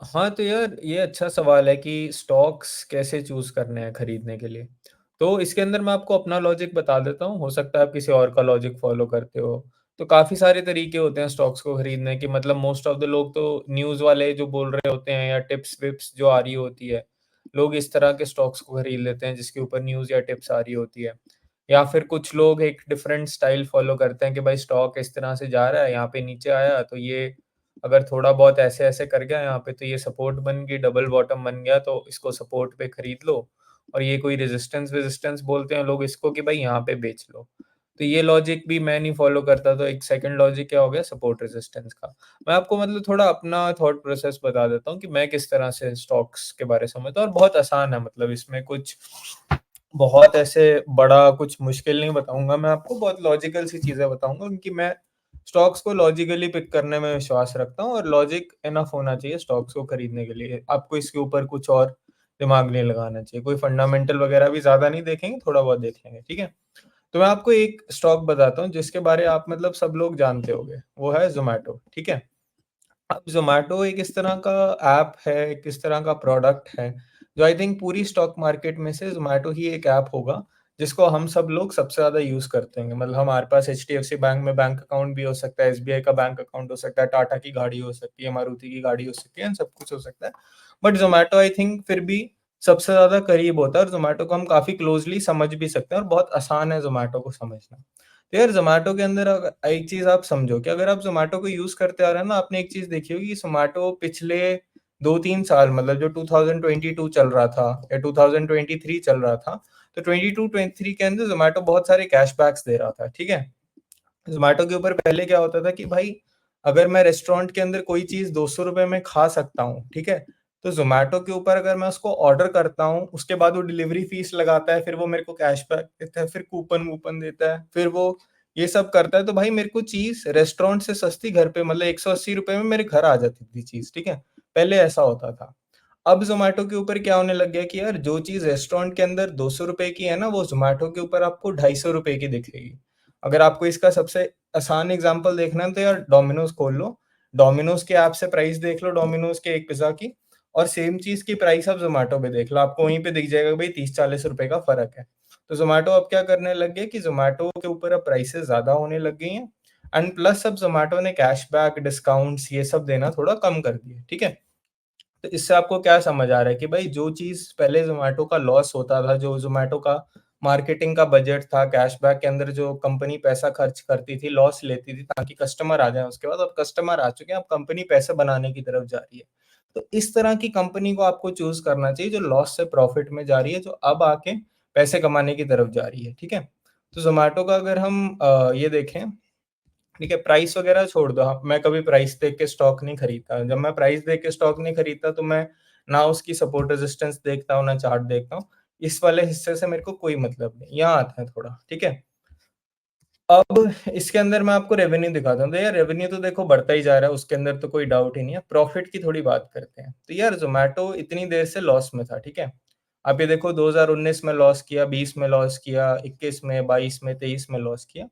हाँ, तो यार ये अच्छा सवाल है कि स्टॉक्स कैसे चूज़ करने हैं खरीदने के लिए। तो इसके अंदर मैं आपको अपना लॉजिक बता देता हूँ, हो सकता है आप किसी और का लॉजिक फ़ॉलो करते हो। तो काफ़ी सारे तरीके होते हैं स्टॉक्स को खरीदने के, मतलब मोस्ट ऑफ द लोग तो न्यूज़ वाले जो बोल रहे होते हैं या टिप्स-विप्स जो आ रही होती है, लोग इस तरह के स्टॉक्स को खरीद लेते हैं जिसके ऊपर न्यूज़ या टिप्स आ रही होती है। या फिर कुछ लोग एक डिफरेंट स्टाइल फ़ॉलो करते हैं कि भाई स्टॉक इस तरह से जा रहा है, यहाँ पे नीचे आया तो ये अगर थोड़ा बहुत ऐसे-ऐसे कर गया यहाँ पे तो ये सपोर्ट बन गई, डबल बॉटम बन गया तो इसको सपोर्ट पे खरीद लो और ये कोई रेजिस्टेंस-वेजिस्टेंस बोलते हैं लोग इसको कि भाई यहाँ पे बेच लो। तो ये लॉजिक भी मैं नहीं फ़ॉलो करता, तो एक सेकंड लॉजिक क्या हो गया सपोर्ट रेजिस्टेंस का। मैं आपको मतलब थोड़ा अपना थॉट प्रोसेस बता देता हूँ कि मैं किस तरह से स्टॉक्स के बारे समझता हूँ और बहुत आसान है, मतलब इसमें कुछ बहुत ऐसे बड़ा कुछ मुश्किल नहीं बताऊँगा मैं आपको, बहुत लॉजिकल सी चीज़ें बताऊँगा क्योंकि मैं स्टॉक्स को लॉजिकली पिक करने में विश्वास रखता हूँ और लॉजिक इनफ होना चाहिए स्टॉक्स को खरीदने के लिए। आपको इसके ऊपर कुछ और दिमाग नहीं लगाना चाहिए। कोई फंडामेंटल वगैरह भी ज़्यादा नहीं देखेंगे, थोड़ा बहुत देख लेंगे, ठीक है? तो मैं आपको एक स्टॉक बताता हूँ जिसके बारे आप मतलब सब लोग जानते होंगे, वो है ज़ोमैटो, ठीक है? अब ज़ोमैटो एक इस तरह का ऐप है, एक इस तरह का प्रोडक्ट है, जो आई थिंक पूरी स्टॉक मार्केट में से ज़ोमैटो ही एक ऐप होगा, जिसको हम सब लोग सबसे ज़्यादा यूज़ करते होंगे। मतलब हमारे पास एचडीएफसी बैंक में बैंक अकाउंट भी हो सकता है, एसबीआई का बैंक अकाउंट हो सकता है, टाटा की गाड़ी हो सकती है, मारुति की गाड़ी हो सकती है, सब कुछ हो सकता है। बट ज़ोमैटो आई थिंक फिर भी सबसे ज़्यादा करीब होता है और ज़ोमैटो को हम काफ़ी क्लोज़ली समझ भी सकते हैं और बहुत आसान है ज़ोमैटो को समझना। तो यार ज़ोमैटो के अंदर एक चीज़ आप समझो कि अगर आप ज़ोमैटो को यूज़ करते आ रहे हैं ना, आपने एक चीज़ देखी होगी कि ज़ोमैटो पिछले 2-3 साल मतलब जो 2022 चल रहा था या 2023 चल रहा था, तो 22-23 के अंदर ज़ोमैटो बहुत सारे कैशबैक्स दे रहा था, ठीक है? ज़ोमैटो के ऊपर पहले क्या होता था कि भाई अगर मैं रेस्टोरेंट के अंदर कोई चीज़ ₹200 में खा सकता हूँ, ठीक है? तो ज़ोमैटो के ऊपर अगर मैं उसको ऑर्डर करता हूँ, उसके बाद वो डिलीवरी फ़ीस लगाता है, फिर वो मेरे को कैशबैक देता है, फिर कूपन-वूपन देता है, फिर वो ये सब करता है, तो भाई मेरे को चीज़ रेस्टोरेंट से सस्ती घर पे मतलब ₹180 में मेरे घर आ जाती थी चीज़, ठीक है? पहले ऐसा होता था। अब ज़ोमैटो के ऊपर क्या होने लग गया कि यार जो चीज़ रेस्टोरेंट के अंदर ₹200 की है ना, वो ज़ोमैटो के ऊपर आपको ₹250 की दिखेगी। अगर आपको इसका सबसे आसान एग्ज़ाम्पल देखना है तो यार डोमिनोज़ खोल लो। डोमिनोज़ के ऐप से प्राइस देख लो डोमिनोज़ के एक पिज़्ज़ा की और सेम चीज़ की प्राइस आप ज़ोमैटो पे देख लो। आपको वहीं पे दिख जाएगा भई ₹30-40 का फ़र्क है। तो ज़ोमैटो अब क्या करने लग गया कि ज़ोमैटो के ऊपर अब प्राइसेज़ ज़्यादा होने लग गई हैं एंड प्लस अब ज़ोमैटो ने कैशबैक, डिस्काउंट्स ये सब देना थोड़ा कम कर दिया, ठीक है? तो इससे आपको क्या समझ आ रहा है कि भाई जो चीज़ पहले ज़ोमैटो का लॉस होता था, जो ज़ोमैटो का मार्केटिंग का बजट था, कैशबैक के अंदर जो कंपनी पैसा खर्च करती थी, लॉस लेती थी ताकि कस्टमर आ जाएँ उसके बाद, अब कस्टमर आ चुके हैं, अब कंपनी पैसे बनाने की तरफ जा रही है। तो इस तरह की कंपनी को आपको चूज़ करना चाहिए जो लॉस से प्रॉफिट में जा रही है, जो अब आके पैसे कमाने की तरफ जा रही है, ठीक है? तो ज़ोमैटो का अगर हम ये देखें ठीक है, प्राइस वगैरह छोड़ दो आप, मैं कभी प्राइस देख के स्टॉक नहीं खरीदता। जब मैं प्राइस देख के स्टॉक नहीं खरीदता तो मैं ना उसकी सपोर्ट रेजिस्टेंस देखता हूँ, ना चार्ट देखता हूँ। इस वाले हिस्से से मेरे को कोई मतलब नहीं। यहाँ आता है थोड़ा, ठीक है? अब इसके अंदर मैं आपको रेवेन्यू दिखाता हूँ। तो यार रेवेन्यू तो देखो बढ़ता ही जा रहा है, उसके अंदर तो कोई डाउट ही नहीं है। प्रॉफिट की थोड़ी बात करते हैं। तो यार ज़ोमैटो इतनी देर से लॉस में था, ठीक है? आप ये देखो 2019 में लॉस किया, 20 में लॉस किया, 21 में, 22 में, 23 में लॉस किया।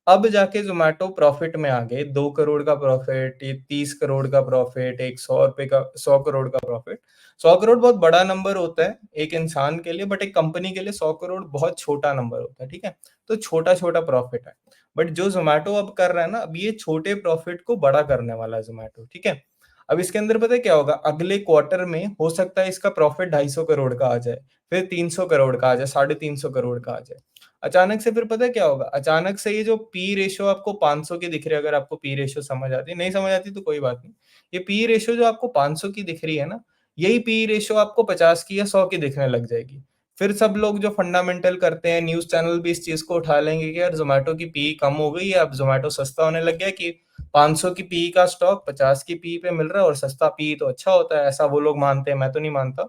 अब जाके ज़ोमैटो प्रॉफ़िट में आ गए, 2 करोड़ का प्रॉफ़िट, ये 30 करोड़ का प्रॉफ़िट, एक ₹100 का 100 करोड़ का प्रॉफ़िट। 100 करोड़ बहुत बड़ा नंबर होता है, एक इंसान के लिए, बट एक कंपनी के लिए 100 करोड़ बहुत छोटा नंबर होता है, ठीक है? तो छोटा-छोटा प्रॉफ़िट है। बट जो ज़ोमैटो अब कर रहा है ना, अब ये छोटे प्रॉफ़िट को बड़ा करने वाला है ज़ोमैटो, ठीक है? अब इसके अंदर पता है क्या होगा? अगले क्वार्टर में हो सकता है इसका प्रॉफ़िट 250 करोड़ का आ जाए, फिर 300 करोड़ का आ जाए, 350 करोड़ का आ जाए। अचानक से फिर पता है क्या होगा? अचानक से ये जो पी रेशियो आपको 500 की दिख रही है, अगर आपको पी रेशियो समझ आती है, नहीं समझ आती तो कोई बात नहीं। ये पी रेशियो जो आपको 500 की दिख रही है ना, यही पी रेशियो आपको 50 की या 100 की दिखने लग जाएगी। फिर सब लोग जो फंडामेंटल करते हैं, न्यूज़ चैनल भी इस चीज़ को उठा लेंगे कि यार ज़ोमैटो की पी कम हो गई है, अब ज़ोमैटो सस्ता होने लग गया है कि 500 की पी का स्टॉक 50 की पी पे मिल रहा है और सस्ता पी तो अच्छा होता है, ऐसा वो लोग मानते हैं, मैं तो नहीं मानता।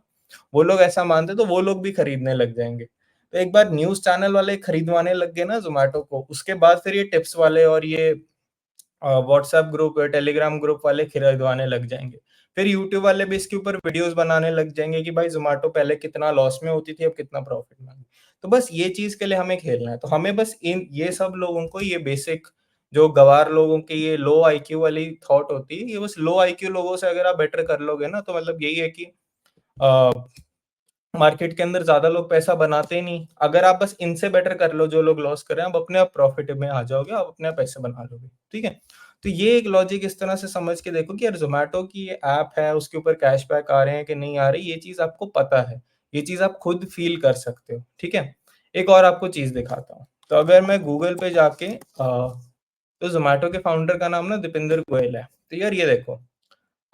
वो लोग ऐसा मानते हैं तो वो लोग भी खरीदने लग जाएँगे। तो एक बार न्यूज़ चैनल वाले खरीदवाने लग गए ना ज़ोमैटो को, उसके बाद फिर ये टिप्स वाले और ये व्हाट्सएप ग्रुप, टेलीग्राम ग्रुप वाले खरीदवाने लग जाएँगे। फिर यूट्यूब वाले भी इसके ऊपर वीडियोज़ बनाने लग जाएँगे कि भाई ज़ोमैटो पहले कितना लॉस में होती थी, अब कितना प्रॉफ़िट में आ गई। तो बस ये चीज़ के लिए हमें खेलना है। तो हमें बस इन ये सब लोगों को ये बेसिक जो गँवार लोगों की ये लो आईक्यू वाली थॉट होती है, ये बस लो आईक्यू लोगों से अगर आप बेटर कर लोगे ना, तो मतलब यही है कि अ, मार्केट के अंदर ज़्यादा लोग पैसा बनाते ही नहीं। अगर आप बस इनसे बेटर कर लो जो लोग लॉस कर रहे हैं, आप अपने आप प्रॉफिट में आ जाओगे, आप अपने आप पैसे बना लोगे, ठीक है? तो ये एक लॉजिक इस तरह से समझ के देखो कि यार ज़ोमैटो की ये ऐप है, उसके ऊपर कैशबैक आ रहे हैं कि नहीं आ रहे, ये चीज़ आपको पता है। ये चीज़ आप खुद फ़ील कर सकते हो, ठीक है? एक और आपको चीज़ दिखाता हूँ। तो अगर मैं गूगल पे जाके तो ज़ोमैटो के फाउंडर का नाम ना दीपेंद्र गोयल है। तो यार ये देखो,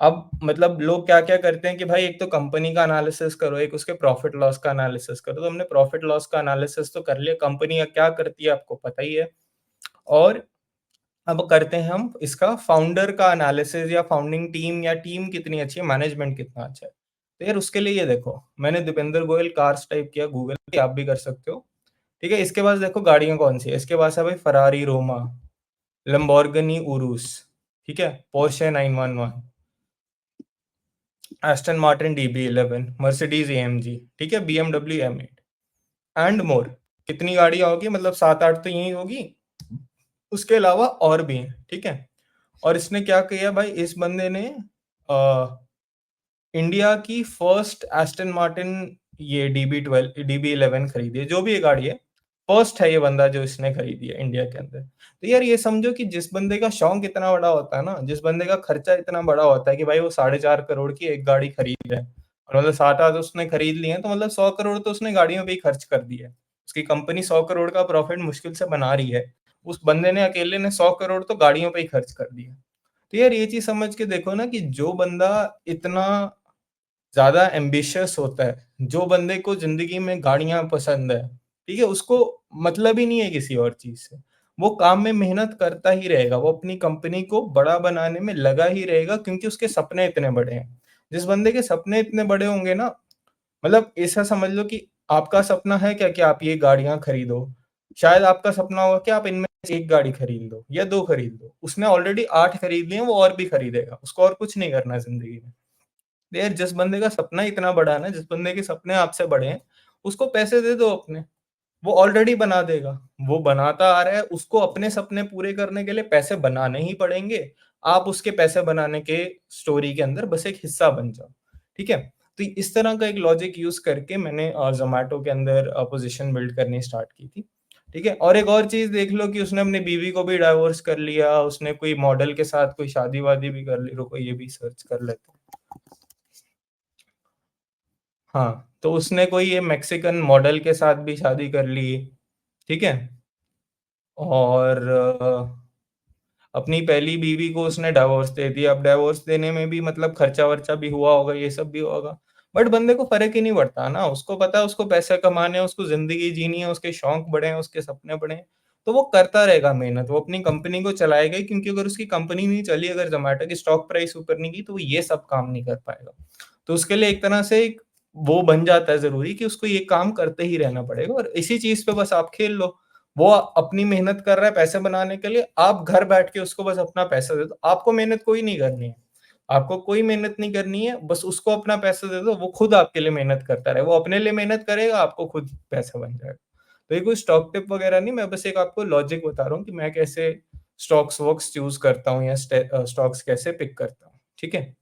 अब मतलब लोग क्या-क्या करते हैं कि भाई एक तो कंपनी का एनालिसिस करो, एक उसके प्रॉफिट लॉस का एनालिसिस करो। तो हमने प्रॉफिट लॉस का एनालिसिस तो कर लिया, कंपनी क्या करती है आपको पता ही है। और अब करते हैं हम इसका फाउंडर का एनालिसिस या फाउंडिंग टीम या टीम कितनी अच्छी है, मैनेजमेंट कितना अच्छा है। तो यार उसके लिए ये देखो, मैंने दीपेंद्र गोयल कार्स टाइप किया गूगल पे, आप भी कर सकते हो। ठीक है? इसके पास देखो गाड़ियाँ कौन-सी है, इसके पास है भाई फेरारी रोमा, लैम्बोर्गिनी उरुस, ठीक है? Porsche 911, Aston Martin DB11, Mercedes AMG, ठीक है? BMW M8 and more. कितनी गाड़ियाँ होगी मतलब 7-8 तो यही होगी, उसके अलावा और भी हैं, ठीक है? और इसने क्या किया भाई इस बंदे ने अ, इंडिया की फर्स्ट एस्टन मार्टिन ये DB11 खरीदी है, जो भी ये गाड़ी है, फर्स्ट है ये बंदा जो इसने खरीदी है इंडिया के अंदर। तो यार ये समझो कि जिस बंदे का शौक इतना बड़ा होता है ना, जिस बंदे का खर्चा इतना बड़ा होता है कि भाई वो 4.5 करोड़ की एक गाड़ी खरीद रहा है और मतलब 7-8 उसने खरीद ली है, तो मतलब 100 करोड़ तो उसने गाड़ियों पे ही खर्च कर दिया है। उसकी कंपनी 100 करोड़ का प्रॉफिट मुश्किल से बना रही है। उस बंदे ने अकेले ने 100 करोड़ तो गाड़ियों पे ही खर्च कर दिया। तो यार ये चीज़ समझ के देखो ना कि जो बंदा इतना ज़्यादा एम्बिशियस होता है, जो बंदे को ज़िंदगी में गाड़ियाँ पसंद है, ठीक है? उसको मतलब ही नहीं है किसी और चीज़ से। वो काम में मेहनत करता ही रहेगा, वो अपनी कंपनी को बड़ा बनाने में लगा ही रहेगा क्योंकि उसके सपने इतने बड़े हैं। जिस बंदे के सपने इतने बड़े होंगे ना, मतलब ऐसा समझ लो कि आपका सपना है क्या कि आप ये गाड़ियाँ खरीदो? शायद आपका सपना होगा कि आप इनमें से 1 गाड़ी खरीद लो या 2 खरीद लो। उसने ऑलरेडी 8 खरीद ली हैं, वो और भी खरीदेगा। उसको और कुछ नहीं करना है ज़िंदगी में। यार जिस बंदे का सपना इतना बड़ा है ना, जिस बंदे के सपने आपसे बड़े हैं, उसको पैसे दे दो अपने, वो ऑलरेडी बना देगा। वो बनाता आ रहा है, उसको अपने सपने पूरे करने के लिए पैसे बनाने ही पड़ेंगे। आप उसके पैसे बनाने के स्टोरी के अंदर बस एक हिस्सा बन जाओ, ठीक है? तो इस तरह का एक लॉजिक यूज़ करके मैंने ज़ोमैटो के अंदर पोज़ीशन बिल्ड करनी स्टार्ट की थी, ठीक है? और एक और चीज़ देख लो कि उसने अपनी बीवी को भी डाइवोर्स कर लिया, उसने कोई मॉडल के साथ कोई शादी-वादी भी कर ली, रुको ये भी सर्च कर लेते हैं। हाँ, तो उसने कोई ये मेक्सिकन मॉडल के साथ भी शादी कर ली, ठीक है? और अपनी पहली बीवी को उसने डिवोर्स दे दिया। अब डिवोर्स देने में भी मतलब खर्चा-वर्चा भी हुआ होगा, ये सब भी होगा। बट बंदे को फ़र्क ही नहीं पड़ता ना, उसको पता है उसको पैसे कमाने हैं, उसको ज़िंदगी जीनी है, उसके शौक बड़े हैं, उसके सपने बड़े हैं, तो वो करता रहेगा मेहनत, वो अपनी कंपनी को चलाएगा ही क्योंकि अगर उसकी कंपनी नहीं चली, अगर ज़ोमैटो की स्टॉक प्राइस ऊपर नहीं गई, तो वो ये सब काम नहीं कर पाएगा। तो उसके लिए एक तरह से एक वो बन जाता है ज़रूरी कि उसको ये काम करते ही रहना पड़ेगा और इसी चीज़ पे बस आप खेल लो। वो अपनी मेहनत कर रहा है पैसे बनाने के लिए, आप घर बैठ के उसको बस अपना पैसा दे दो। आपको मेहनत कोई नहीं करनी है। आपको कोई मेहनत नहीं करनी है, बस उसको अपना पैसा दे दो, वो खुद आपके लिए मेहनत करता रहे। वो अपने लिए मेहनत करेगा, आपको खुद पैसा बन जाएगा। तो ये कोई स्टॉक टिप वगैरह नहीं, मैं बस एक आपको लॉजिक बता रहा हूँ कि मैं कैसे स्टॉक्स-वॉक्स चूज़ करता हूँ या स्टॉक्स कैसे पिक करता हूँ। ठीक है?